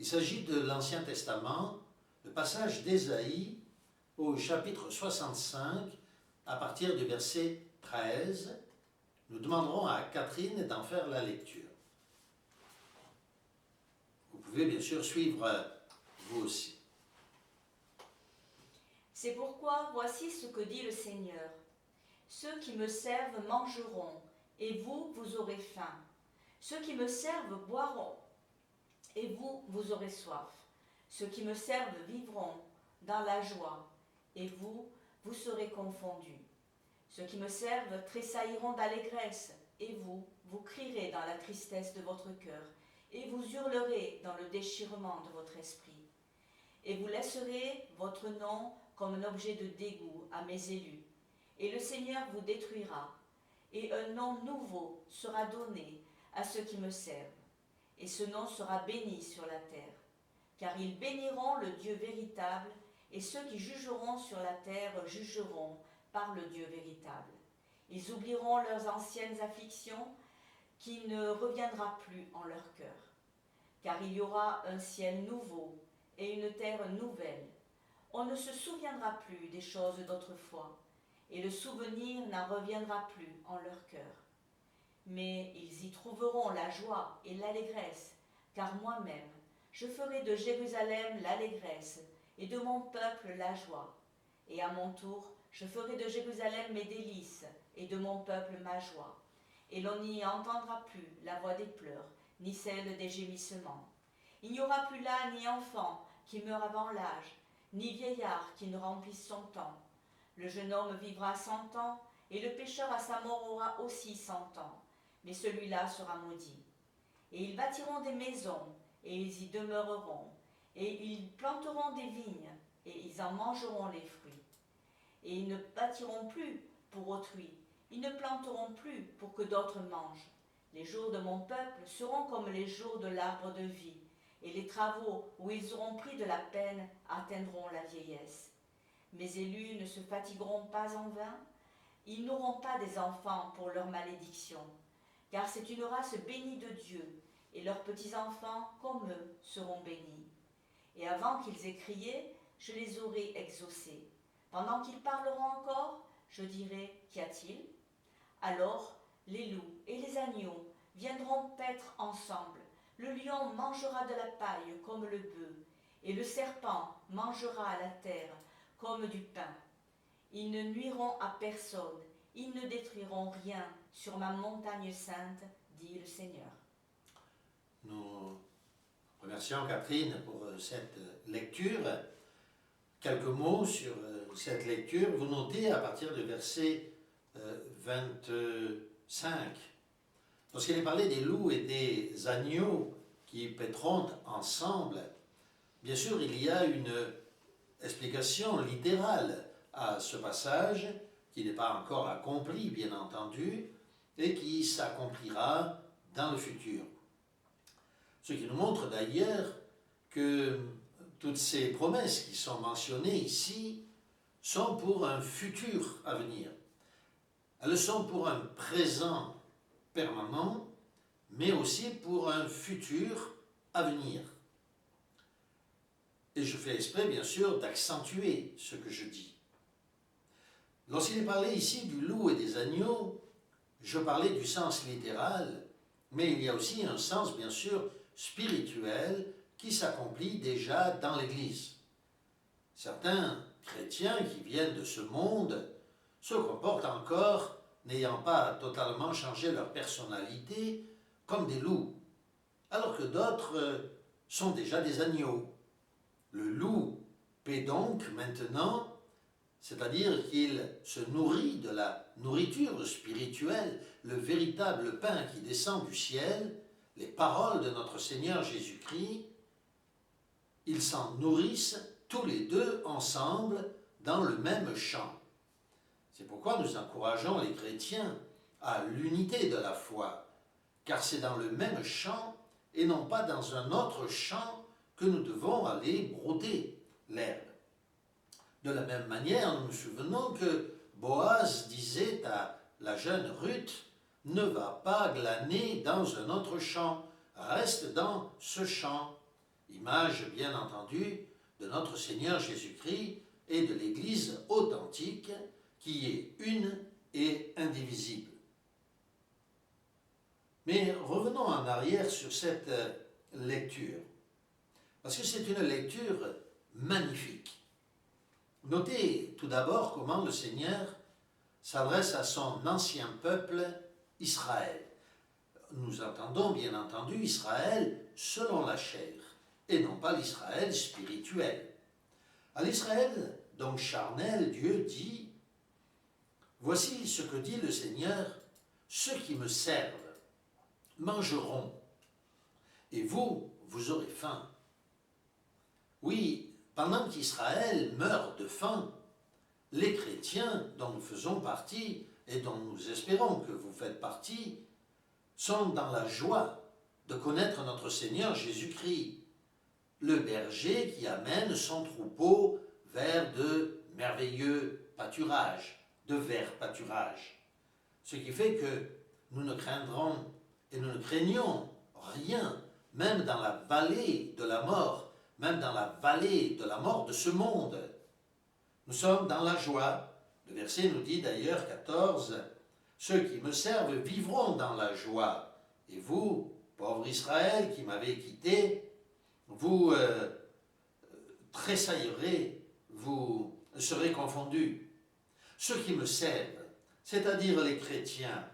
Il s'agit de l'Ancien Testament, le passage d'Ésaïe au chapitre 65, à partir du verset 13. Nous demanderons à Catherine d'en faire la lecture. Vous pouvez bien sûr suivre vous aussi. C'est pourquoi voici ce que dit le Seigneur. Ceux qui me servent mangeront, et vous, vous aurez faim. Ceux qui me servent boiront, et vous, vous aurez soif. Ceux qui me servent vivront dans la joie, et vous, vous serez confondus. Ceux qui me servent tressailliront d'allégresse, et vous, vous crierez dans la tristesse de votre cœur, et vous hurlerez dans le déchirement de votre esprit. Et vous laisserez votre nom comme un objet de dégoût à mes élus. Et le Seigneur vous détruira, et un nom nouveau sera donné à ceux qui me servent. Et ce nom sera béni sur la terre. Car ils béniront le Dieu véritable, et ceux qui jugeront sur la terre jugeront par le Dieu véritable. Ils oublieront leurs anciennes afflictions, qui ne reviendra plus en leur cœur. Car il y aura un ciel nouveau et une terre nouvelle. On ne se souviendra plus des choses d'autrefois, et le souvenir n'en reviendra plus en leur cœur. Mais ils y trouveront la joie et l'allégresse, car moi-même, je ferai de Jérusalem l'allégresse, et de mon peuple la joie. Et à mon tour, je ferai de Jérusalem mes délices, et de mon peuple ma joie. Et l'on n'y entendra plus la voix des pleurs, ni celle des gémissements. Il n'y aura plus là ni enfant qui meurt avant l'âge, ni vieillard qui ne remplisse son temps. Le jeune homme vivra 100 ans, et le pécheur à sa mort aura aussi 100 ans, mais celui-là sera maudit. Et ils bâtiront des maisons, et ils y demeureront, et ils planteront des vignes, et ils en mangeront les fruits. Et ils ne bâtiront plus pour autrui, ils ne planteront plus pour que d'autres mangent. Les jours de mon peuple seront comme les jours de l'arbre de vie, et les travaux où ils auront pris de la peine atteindront la vieillesse. Mes élus ne se fatigueront pas en vain, ils n'auront pas des enfants pour leur malédiction, car c'est une race bénie de Dieu, et leurs petits-enfants, comme eux, seront bénis. Et avant qu'ils aient crié, je les aurai exaucés. Pendant qu'ils parleront encore, je dirai, qu'y a-t-il ? Alors, les loups et les agneaux viendront paître ensemble. Le lion mangera de la paille comme le bœuf, et le serpent mangera à la terre comme du pain. Ils ne nuiront à personne, ils ne détruiront rien sur ma montagne sainte, dit le Seigneur. Nous remercions Catherine pour cette lecture. Quelques mots sur cette lecture. Vous notez à partir du verset 25, lorsqu'il est parlé des loups et des agneaux qui paîtront ensemble, bien sûr il y a une explication littérale à ce passage qui n'est pas encore accompli, bien entendu, et qui s'accomplira dans le futur. Ce qui nous montre d'ailleurs que toutes ces promesses qui sont mentionnées ici sont pour un futur à venir. Elles sont pour un présent permanent, mais aussi pour un futur à venir. Et je fais exprès, bien sûr, d'accentuer ce que je dis. Lorsqu'il est parlé ici du loup et des agneaux, je parlais du sens littéral, mais il y a aussi un sens, bien sûr, spirituel qui s'accomplit déjà dans l'Église. Certains chrétiens qui viennent de ce monde se comportent encore, n'ayant pas totalement changé leur personnalité, comme des loups, alors que d'autres sont déjà des agneaux. Le loup paît donc maintenant, c'est-à-dire qu'il se nourrit de la nourriture spirituelle, le véritable pain qui descend du ciel, les paroles de notre Seigneur Jésus-Christ. Ils s'en nourrissent tous les deux ensemble dans le même champ. C'est pourquoi nous encourageons les chrétiens à l'unité de la foi, car c'est dans le même champ et non pas dans un autre champ que nous devons aller brouter l'herbe. De la même manière, nous nous souvenons que Boaz disait à la jeune Ruth, « Ne va pas glaner dans un autre champ, reste dans ce champ. » image bien entendu de notre Seigneur Jésus-Christ et de l'Église authentique qui est une et indivisible. Mais revenons en arrière sur cette lecture, parce que c'est une lecture magnifique. Notez tout d'abord comment le Seigneur s'adresse à son ancien peuple, Israël. Nous entendons bien entendu Israël selon la chair, et non pas l'Israël spirituel. À l'Israël, donc charnel, Dieu dit « Voici ce que dit le Seigneur, ceux qui me servent mangeront, et vous, vous aurez faim. » Oui, pendant qu'Israël meurt de faim, les chrétiens dont nous faisons partie et dont nous espérons que vous faites partie sont dans la joie de connaître notre Seigneur Jésus-Christ, le berger qui amène son troupeau vers de merveilleux pâturages, de verts pâturages. Ce qui fait que nous ne craindrons et nous ne craignons rien, même dans la vallée de la mort, même dans la vallée de la mort de ce monde. Nous sommes dans la joie. Le verset nous dit d'ailleurs 14, « Ceux qui me servent vivront dans la joie. Et vous, pauvre Israël qui m'avez quitté, vous tressaillerez, vous serez confondus. Ceux qui me servent, c'est-à-dire les chrétiens,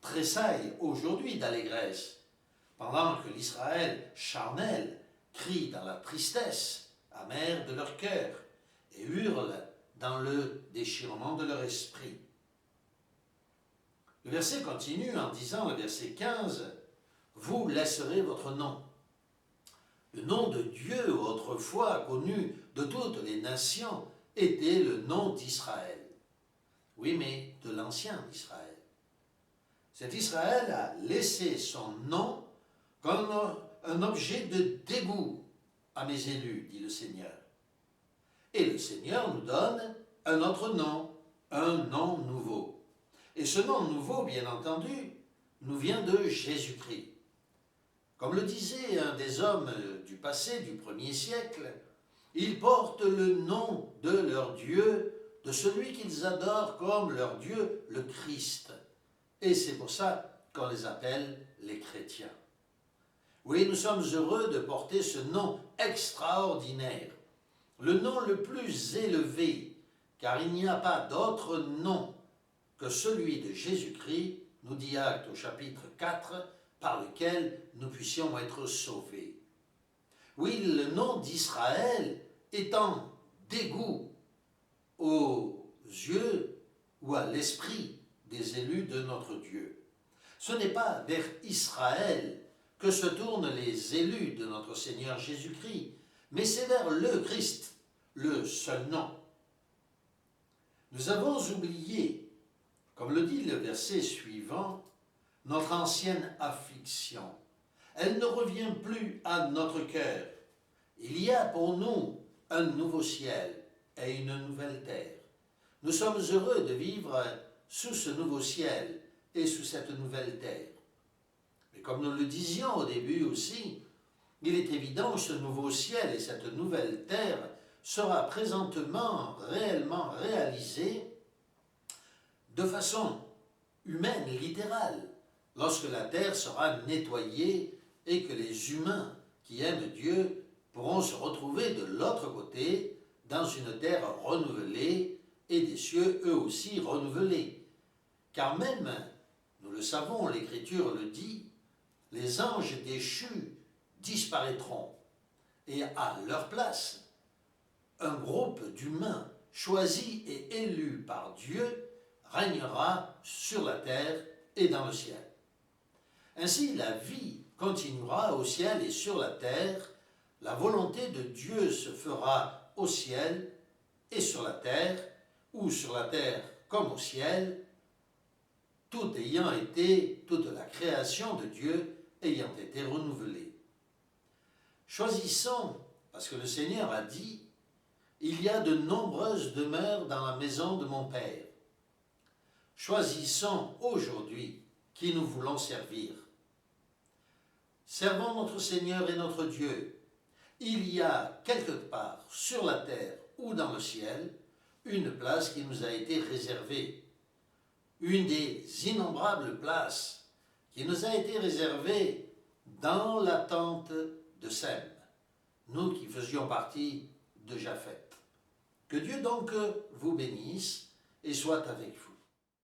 tressaillent aujourd'hui d'allégresse, pendant que l'Israël charnel crie dans la tristesse amère de leur cœur et hurle dans le déchirement de leur esprit. » Le verset continue en disant, le verset 15, « Vous laisserez votre nom. » Le nom de Dieu, autrefois connu de toutes les nations, était le nom d'Israël. Oui, mais de l'ancien Israël. Cet Israël a laissé son nom comme un objet de dégoût à mes élus, dit le Seigneur. Et le Seigneur nous donne un autre nom, un nom nouveau. Et ce nom nouveau, bien entendu, nous vient de Jésus-Christ. Comme le disait un des hommes du passé, du 1er siècle, ils portent le nom de leur Dieu, de celui qu'ils adorent comme leur Dieu, le Christ. Et c'est pour ça qu'on les appelle les chrétiens. Oui, nous sommes heureux de porter ce nom extraordinaire, le nom le plus élevé, car il n'y a pas d'autre nom que celui de Jésus-Christ, nous dit Actes au chapitre 4, par lequel nous puissions être sauvés. Oui, le nom d'Israël étant dégoût aux yeux ou à l'esprit des élus de notre Dieu. Ce n'est pas vers Israël que se tournent les élus de notre Seigneur Jésus-Christ, mais c'est vers le Christ, le seul nom. Nous avons oublié, comme le dit le verset suivant, notre ancienne affliction. Elle ne revient plus à notre cœur. Il y a pour nous un nouveau ciel et une nouvelle terre. Nous sommes heureux de vivre sous ce nouveau ciel et sous cette nouvelle terre. Mais comme nous le disions au début aussi, il est évident que ce nouveau ciel et cette nouvelle terre sera présentement réellement réalisé de façon humaine, littérale, lorsque la terre sera nettoyée et que les humains qui aiment Dieu pourront se retrouver de l'autre côté dans une terre renouvelée et des cieux eux aussi renouvelés. Car même, nous le savons, l'Écriture le dit, les anges déchus disparaîtront et à leur place, un groupe d'humains choisis et élus par Dieu régnera sur la terre et dans le ciel. Ainsi, la vie continuera au ciel et sur la terre, la volonté de Dieu se fera au ciel et sur la terre, ou sur la terre comme au ciel, toute la création de Dieu ayant été renouvelée. Choisissons, parce que le Seigneur a dit, « Il y a de nombreuses demeures dans la maison de mon Père. » Choisissons aujourd'hui qui nous voulons servir. Servons notre Seigneur et notre Dieu, il y a quelque part sur la terre ou dans le ciel une place qui nous a été réservée. Une des innombrables places qui nous a été réservée dans la tente de Sem, nous qui faisions partie de Japheth. Que Dieu donc vous bénisse et soit avec vous.